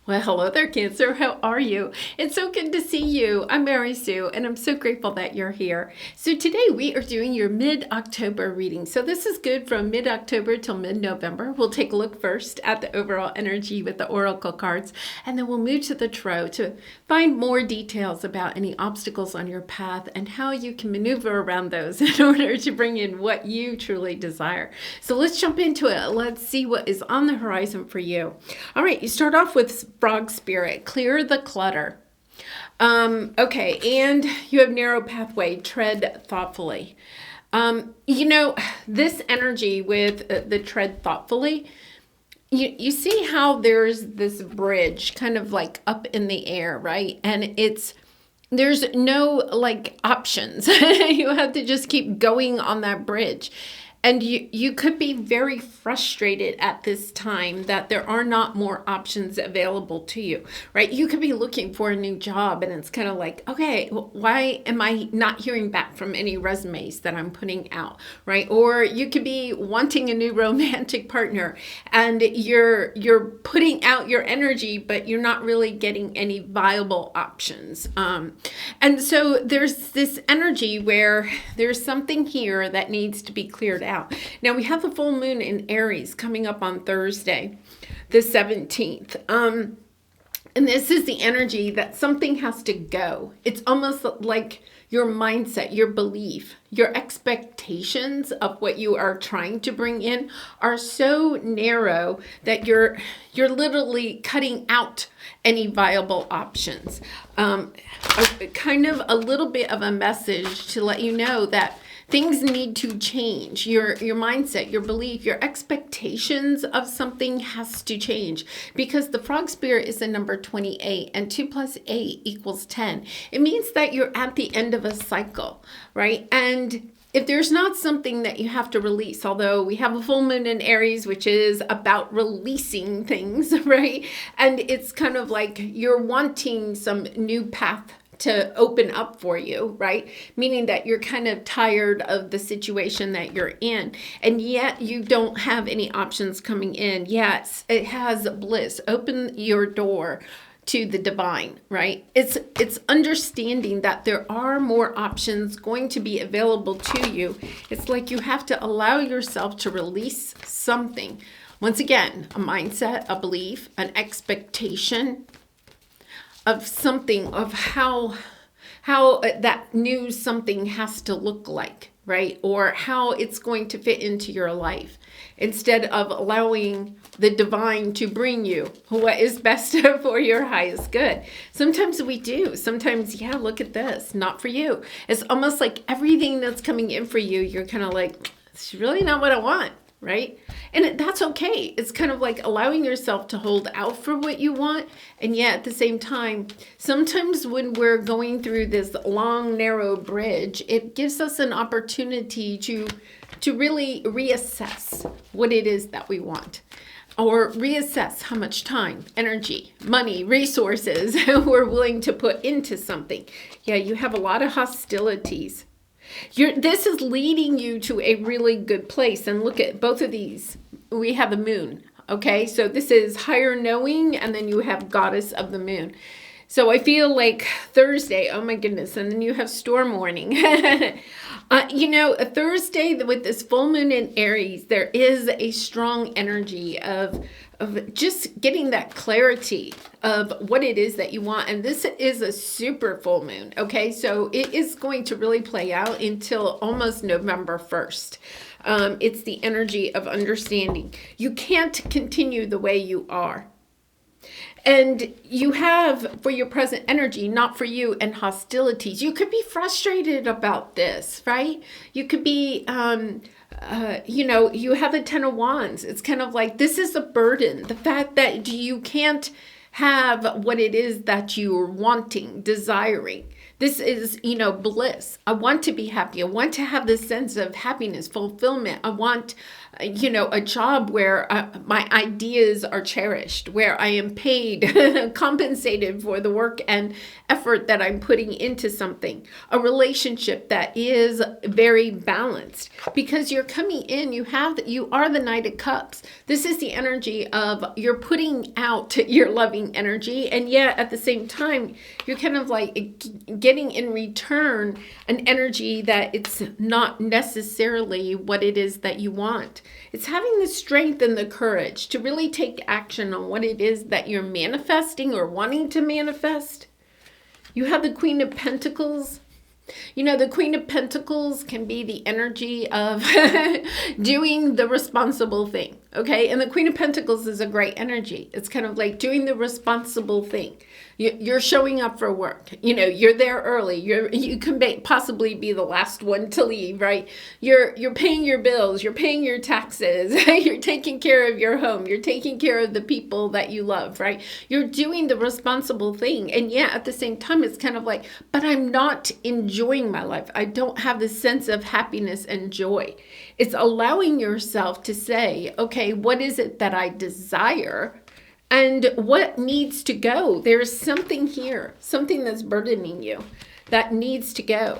Well, hello there, Cancer. How are you? It's so good to see you. I'm Mary Sue, and I'm so grateful that you're here. So today we are doing your mid-October reading. So this is good from mid-October till mid-November. We'll take a look first at the overall energy with the oracle cards, and then we'll move to the tarot to find more details about any obstacles on your path and how you can maneuver around those in order to bring in what you truly desire. So let's jump into it. Let's see what is on the horizon for you. All right, you start off with Frog Spirit, clear the clutter. Okay, and you have narrow pathway, tread thoughtfully. This energy with the tread thoughtfully, you see how there's this bridge kind of like up in the air, right? And there's no like options. You have to just keep going on that bridge. And you could be very frustrated at this time that there are not more options available to you, right? You could be looking for a new job and it's kind of like, okay, why am I not hearing back from any resumes that I'm putting out, right? Or you could be wanting a new romantic partner and you're putting out your energy, but you're not really getting any viable options. And so there's this energy where there's something here that needs to be cleared out. Now we have the full moon in Aries coming up on Thursday, the 17th. And this is the energy that something has to go. It's almost like your mindset, your belief, your expectations of what you are trying to bring in are so narrow that you're literally cutting out any viable options. Kind of a little bit of a message to let you know that things need to change. Your mindset, your belief, your expectations of something has to change because the frog spirit is the number 28 and 2 plus 8 equals 10. It means that you're at the end of a cycle, right? And if there's not something that you have to release, although we have a full moon in Aries, which is about releasing things, right? And it's kind of like you're wanting some new path to open up for you, right? Meaning that you're kind of tired of the situation that you're in, and yet you don't have any options coming in. Yes, it has bliss. Open your door to the divine, right? It's understanding that there are more options going to be available to you. It's like you have to allow yourself to release something. Once again, a mindset, a belief, an expectation of something, of how that new something has to look like, right? Or how it's going to fit into your life, instead of allowing the divine to bring you what is best for your highest good. Sometimes we do. Sometimes, yeah, look at this, not for you. It's almost like everything that's coming in for you, you're kind of like, it's really not what I want, right? And that's okay. It's kind of like allowing yourself to hold out for what you want. And yet at the same time, sometimes when we're going through this long, narrow bridge, it gives us an opportunity to really reassess what it is that we want, or reassess how much time, energy, money, resources we're willing to put into something. Yeah, you have a lot of hostilities. This is leading you to a really good place. And look at both of these. We have the moon. Okay, so this is higher knowing, and then you have goddess of the moon. So I feel like Thursday, oh my goodness, and then you have storm warning. A Thursday with this full moon in Aries, there is a strong energy of just getting that clarity of what it is that you want. And this is a super full moon, okay? So it is going to really play out until almost November 1st. It's the energy of understanding. You can't continue the way you are. And you have, for your present energy, not for you, and hostilities. You could be frustrated about this, right? You could be, you have the 10 of Wands. It's kind of like, this is a burden. The fact that you can't have what it is that you're wanting, desiring. This is, bliss. I want to be happy. I want to have this sense of happiness, fulfillment. I want a job where my ideas are cherished, where I am paid, compensated for the work and effort that I'm putting into something, a relationship that is very balanced. Because you're coming in, you are the Knight of Cups. This is the energy of you're putting out your loving energy, and yet at the same time, you're kind of like getting in return an energy that it's not necessarily what it is that you want. It's having the strength and the courage to really take action on what it is that you're manifesting or wanting to manifest. You have the Queen of Pentacles. The Queen of Pentacles can be the energy of doing the responsible thing, okay? And the Queen of Pentacles is a great energy. It's kind of like doing the responsible thing. You're showing up for work. You're there early. You can possibly be the last one to leave, right? You're paying your bills. You're paying your taxes. You're taking care of your home. You're taking care of the people that you love, right? You're doing the responsible thing. And yet at the same time, it's kind of like, but I'm not enjoying my life. I don't have the sense of happiness and joy. It's allowing yourself to say, okay, what is it that I desire? And what needs to go? There's something here, something that's burdening you that needs to go.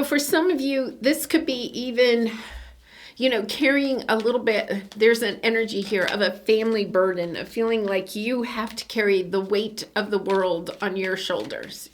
For some of you, this could be even, carrying a little bit, there's an energy here of a family burden, of feeling like you have to carry the weight of the world on your shoulders,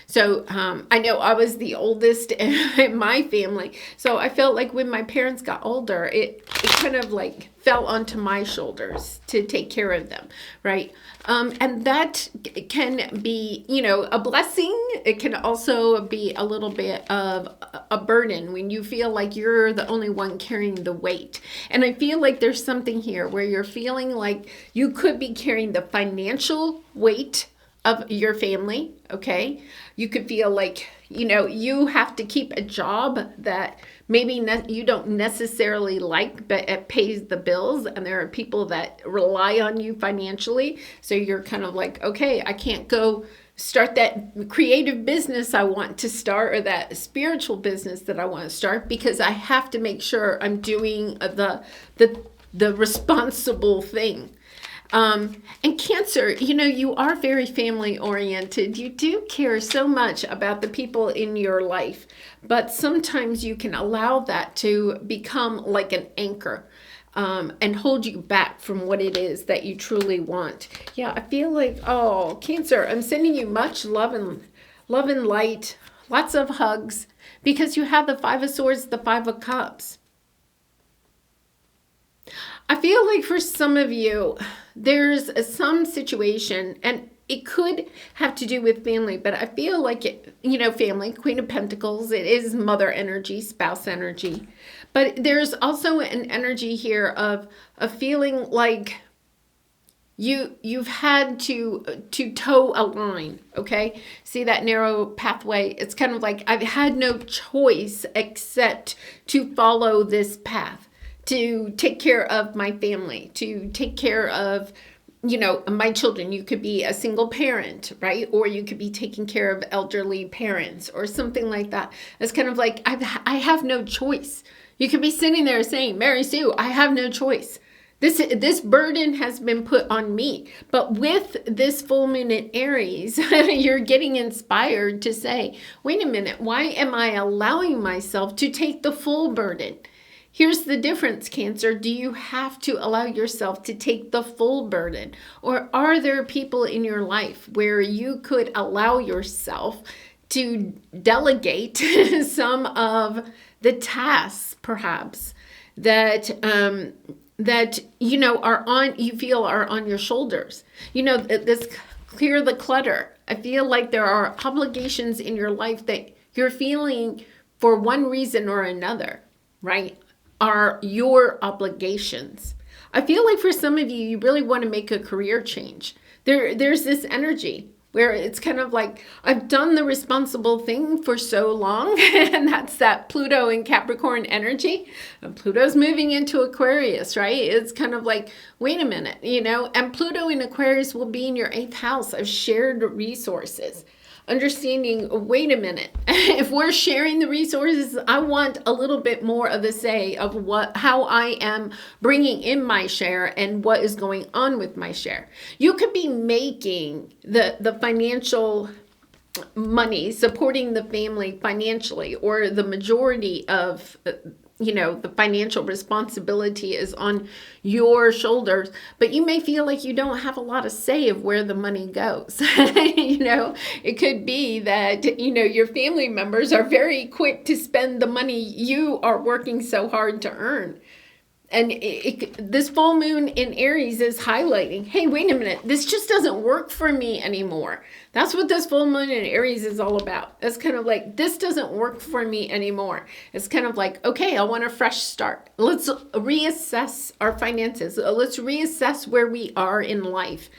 So I know I was the oldest in my family. So I felt like when my parents got older, it kind of like fell onto my shoulders to take care of them, right? And that can be, a blessing. It can also be a little bit of a burden when you feel like you're the only one carrying the weight. And I feel like there's something here where you're feeling like you could be carrying the financial weight of your family, okay? You could feel like, you have to keep a job that maybe you don't necessarily like, but it pays the bills, and there are people that rely on you financially. So you're kind of like, okay, I can't go start that creative business I want to start, or that spiritual business that I want to start, because I have to make sure I'm doing the responsible thing. And Cancer, you are very family oriented. You do care so much about the people in your life, but sometimes you can allow that to become like an anchor, and hold you back from what it is that you truly want. Yeah, I feel like, oh, Cancer, I'm sending you much love and light, lots of hugs, because you have the Five of Swords, the Five of Cups. I feel like for some of you, there's some situation, and it could have to do with family, but I feel like it, family, Queen of Pentacles, it is mother energy, spouse energy. But there's also an energy here of a feeling like you've had to toe a line, okay? See that narrow pathway? It's kind of like I've had no choice except to follow this path, to take care of my family, to take care of, my children. You could be a single parent, right? Or you could be taking care of elderly parents or something like that. It's kind of like, I have no choice. You could be sitting there saying, Mary Sue, I have no choice. This burden has been put on me. But with this full moon in Aries, you're getting inspired to say, wait a minute, why am I allowing myself to take the full burden? Here's the difference, Cancer. Do you have to allow yourself to take the full burden? Or are there people in your life where you could allow yourself to delegate some of the tasks, perhaps, that you feel are on your shoulders? This clear the clutter. I feel like there are obligations in your life that you're feeling for one reason or another, right? Are your obligations. I feel like for some of you, you really want to make a career change. There's this energy where it's kind of like, I've done the responsible thing for so long, and that's that Pluto and Capricorn energy. And Pluto's moving into Aquarius, right? It's kind of like, wait a minute, and Pluto in Aquarius will be in your 8th house of shared resources, understanding, wait a minute, if we're sharing the resources, I want a little bit more of the say of how I am bringing in my share and what is going on with my share. You could be making the financial money, supporting the family financially, or the majority of the financial responsibility is on your shoulders, but you may feel like you don't have a lot of say of where the money goes. It could be that, your family members are very quick to spend the money you are working so hard to earn. And this full moon in Aries is highlighting, hey, wait a minute, this just doesn't work for me anymore. That's what this full moon in Aries is all about. It's kind of like, this doesn't work for me anymore. It's kind of like, okay, I want a fresh start. Let's reassess our finances. Let's reassess where we are in life.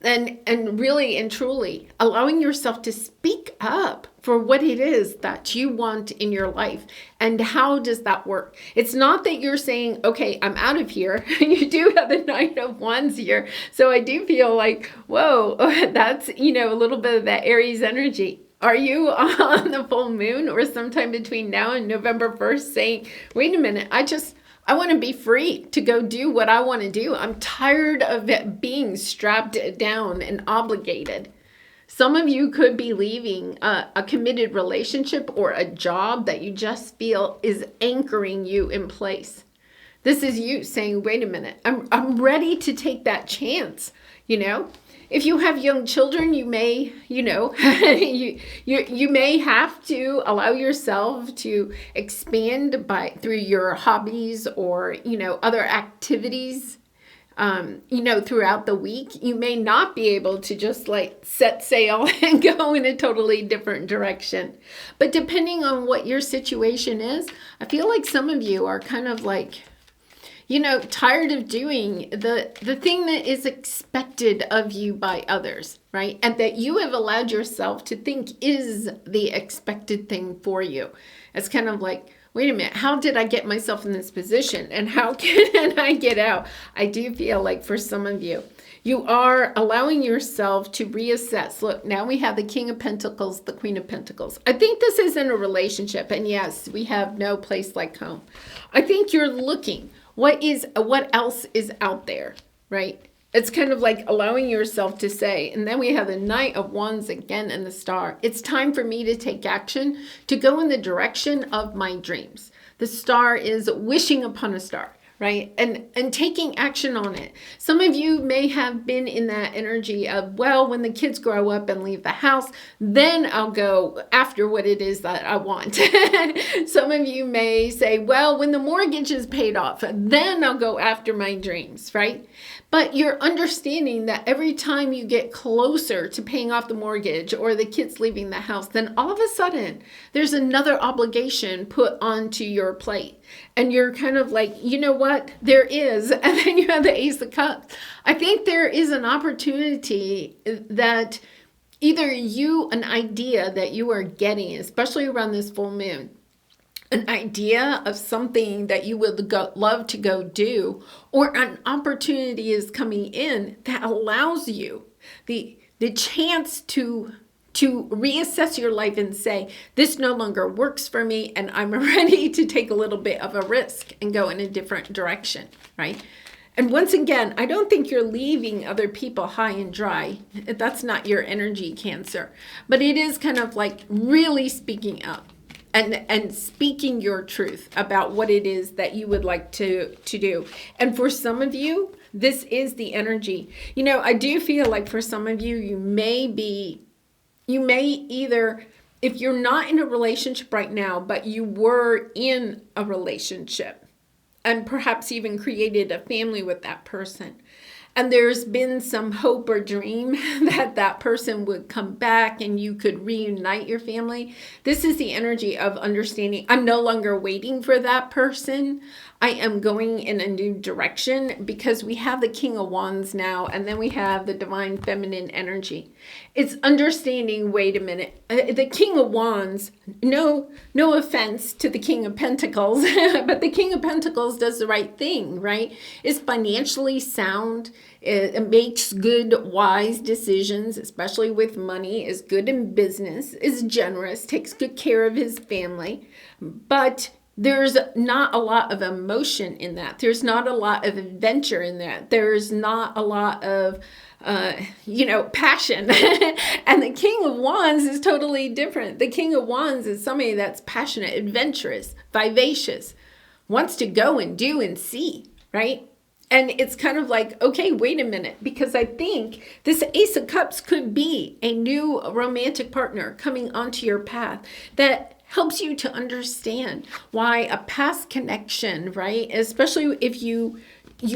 And really and truly allowing yourself to speak up for what it is that you want in your life. And how does that work? It's not that you're saying, okay, I'm out of here. You do have the Knight of Wands here. So I do feel like, whoa, that's, a little bit of that Aries energy. Are you on the full moon or sometime between now and November 1st saying, wait a minute, I want to be free to go do what I want to do. I'm tired of it being strapped down and obligated. Some of you could be leaving a committed relationship or a job that you just feel is anchoring you in place. This is you saying, wait a minute, I'm ready to take that chance, If you have young children, you may, you may have to allow yourself to expand through your hobbies or, other activities, throughout the week. You may not be able to just set sail and go in a totally different direction. But depending on what your situation is, I feel like some of you are kind of tired of doing the thing that is expected of you by others, right? And that you have allowed yourself to think is the expected thing for you. It's kind of like, wait a minute, how did I get myself in this position? And how can I get out? I do feel like for some of you, you are allowing yourself to reassess. Look, now we have the King of Pentacles, the Queen of Pentacles. I think this is in a relationship. And yes, we have no place like home. I think you're looking. What else is out there, right? It's kind of like allowing yourself to say, and then we have the Knight of Wands again and the Star. It's time for me to take action, to go in the direction of my dreams. The Star is wishing upon a star, right? And taking action on it. Some of you may have been in that energy of, well, when the kids grow up and leave the house, then I'll go after what it is that I want. Some of you may say, well, when the mortgage is paid off, then I'll go after my dreams, right? But you're understanding that every time you get closer to paying off the mortgage or the kids leaving the house, then all of a sudden there's another obligation put onto your plate. And you're kind of like, you know what, there is. And then you have the Ace of Cups. I think there is an opportunity that either an idea that you are getting, especially around this full moon, an idea of something that you would love to go do, or an opportunity is coming in that allows you the chance to reassess your life and say, this no longer works for me, and I'm ready to take a little bit of a risk and go in a different direction, right? And once again, I don't think you're leaving other people high and dry. That's not your energy, Cancer. But it is kind of like really speaking up. And speaking your truth about what it is that you would like to do. And for some of you, this is the energy. I do feel like for some of you, you may either, if you're not in a relationship right now, but you were in a relationship and perhaps even created a family with that person, and there's been some hope or dream that person would come back and you could reunite your family. This is the energy of understanding. I'm no longer waiting for that person. I am going in a new direction, because we have the King of Wands now, and then we have the divine feminine energy. It's understanding, wait a minute, the King of Wands, no offense to the King of Pentacles, but the King of Pentacles does the right thing, right? Is financially sound, it makes good, wise decisions, especially with money, is good in business, is generous, takes good care of his family, but there's not a lot of emotion in that. There's not a lot of adventure in that. There's not a lot of, passion. And the King of Wands is totally different. The King of Wands is somebody that's passionate, adventurous, vivacious, wants to go and do and see, right? And it's kind of like, okay, wait a minute, because I think this Ace of Cups could be a new romantic partner coming onto your path that helps you to understand why a past connection, right? Especially if you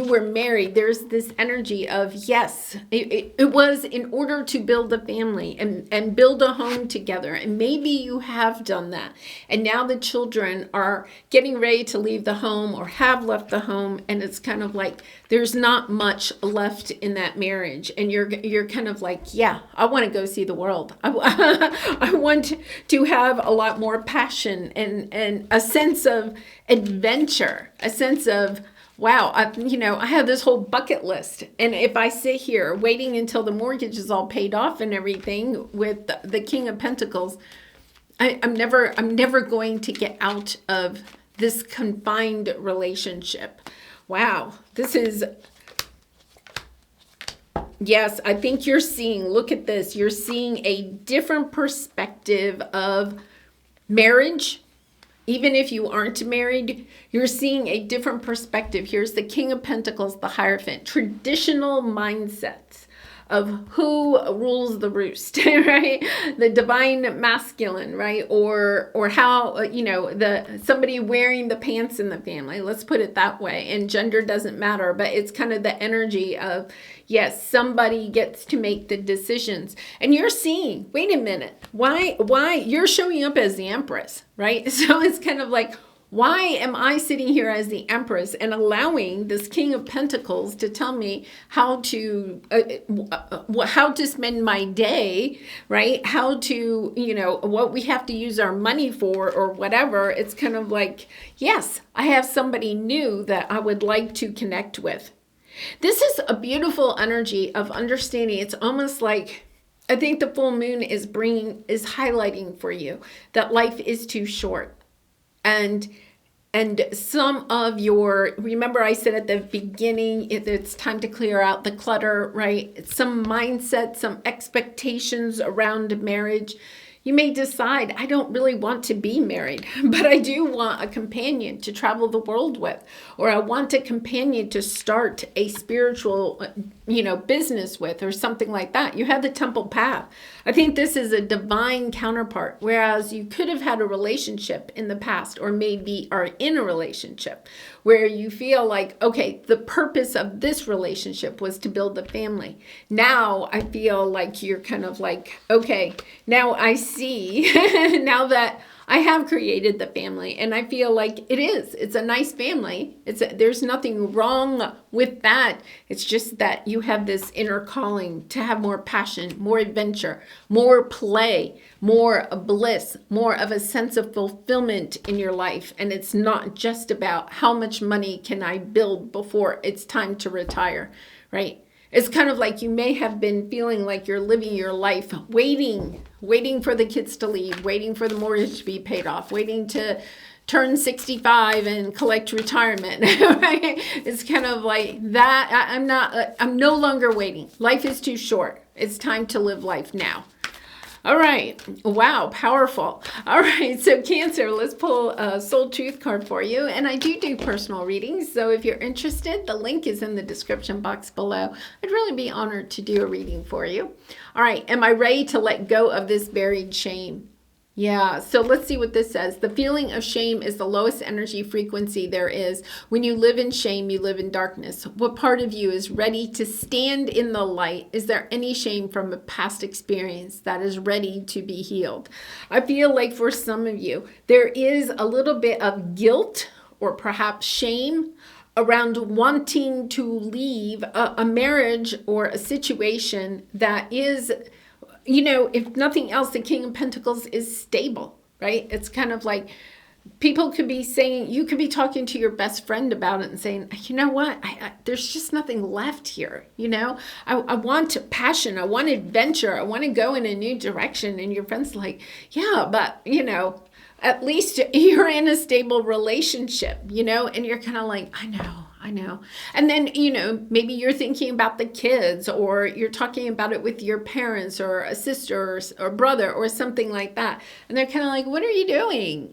were married, there's this energy of, yes, it was in order to build a family and build a home together. And maybe you have done that. And now the children are getting ready to leave the home or have left the home. And it's kind of like, there's not much left in that marriage. And you're kind of like, yeah, I want to go see the world. I want to have a lot more passion and a sense of adventure, a sense of, wow, I have this whole bucket list. And if I sit here waiting until the mortgage is all paid off and everything with the King of Pentacles, I'm never going to get out of this confined relationship. Wow, this is, yes, I think you're seeing, look at this, you're seeing a different perspective of marriage. Even if you aren't married, you're seeing a different perspective. Here's the King of Pentacles, the Hierophant. Traditional mindsets of who rules the roost, right? The divine masculine, right? Or how, somebody wearing the pants in the family. Let's put it that way. And gender doesn't matter, but it's kind of the energy of, yes, somebody gets to make the decisions. And you're seeing, wait a minute, why you're showing up as the Empress, right? So it's kind of like, why am I sitting here as the Empress and allowing this King of Pentacles to tell me how to spend my day, right? How to, what we have to use our money for or whatever. It's kind of like, yes, I have somebody new that I would like to connect with. This is a beautiful energy of understanding. It's almost like, I think the full moon is highlighting for you that life is too short. And some of remember I said at the beginning, it's time to clear out the clutter, right? Some mindset, some expectations around marriage. You may decide, I don't really want to be married, but I do want a companion to travel the world with, or I want a companion to start a spiritual, business with, or something like that. You have the Temple Path. I think this is a divine counterpart, whereas you could have had a relationship in the past, or maybe are in a relationship where you feel like, okay, the purpose of this relationship was to build a family. Now I feel like you're kind of like, okay, now I see, now that I have created the family, and I feel like it's a nice family. There's nothing wrong with that. It's just that you have this inner calling to have more passion, more adventure, more play, more bliss, more of a sense of fulfillment in your life. And it's not just about how much money can I build before it's time to retire, right? It's kind of like you may have been feeling like you're living your life waiting for the kids to leave, waiting for the mortgage to be paid off, waiting to turn 65 and collect retirement. Right? It's kind of like that. I'm no longer waiting. Life is too short. It's time to live life now. All right. Wow. Powerful. All right. So Cancer, let's pull a soul truth card for you. And I do personal readings. So if you're interested, the link is in the description box below. I'd really be honored to do a reading for you. All right. Am I ready to let go of this buried shame? Yeah, so let's see what this says. The feeling of shame is the lowest energy frequency there is. When you live in shame, you live in darkness. What part of you is ready to stand in the light? Is there any shame from a past experience that is ready to be healed? I feel like for some of you, there is a little bit of guilt or perhaps shame around wanting to leave a marriage or a situation that is, if nothing else, the King of Pentacles is stable, right? It's kind of like people could be saying, you could be talking to your best friend about it and saying, you know what, there's just nothing left here. I want passion, I want adventure, I want to go in a new direction. And your friend's like, yeah, but at least you're in a stable relationship, and you're kind of like, I know. And then, maybe you're thinking about the kids, or you're talking about it with your parents or a sister or brother or something like that. And they're kind of like, what are you doing?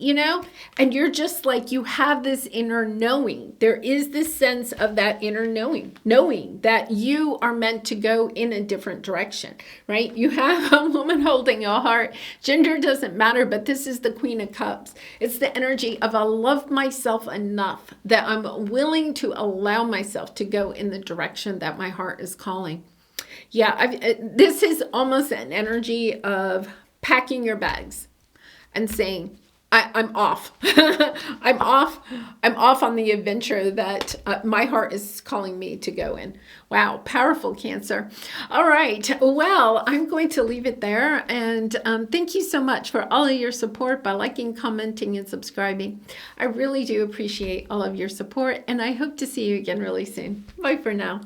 And you're just like, you have this inner knowing. There is this sense of that inner knowing that you are meant to go in a different direction, right? You have a woman holding your heart. Gender doesn't matter, but this is the Queen of Cups. It's the energy of, I love myself enough that I'm willing to allow myself to go in the direction that my heart is calling. Yeah, this is almost an energy of packing your bags and saying, I'm off. I'm off on the adventure that my heart is calling me to go in. Wow, powerful, Cancer. All right, well, I'm going to leave it there. And thank you so much for all of your support by liking, commenting, and subscribing. I really do appreciate all of your support, and I hope to see you again really soon. Bye for now.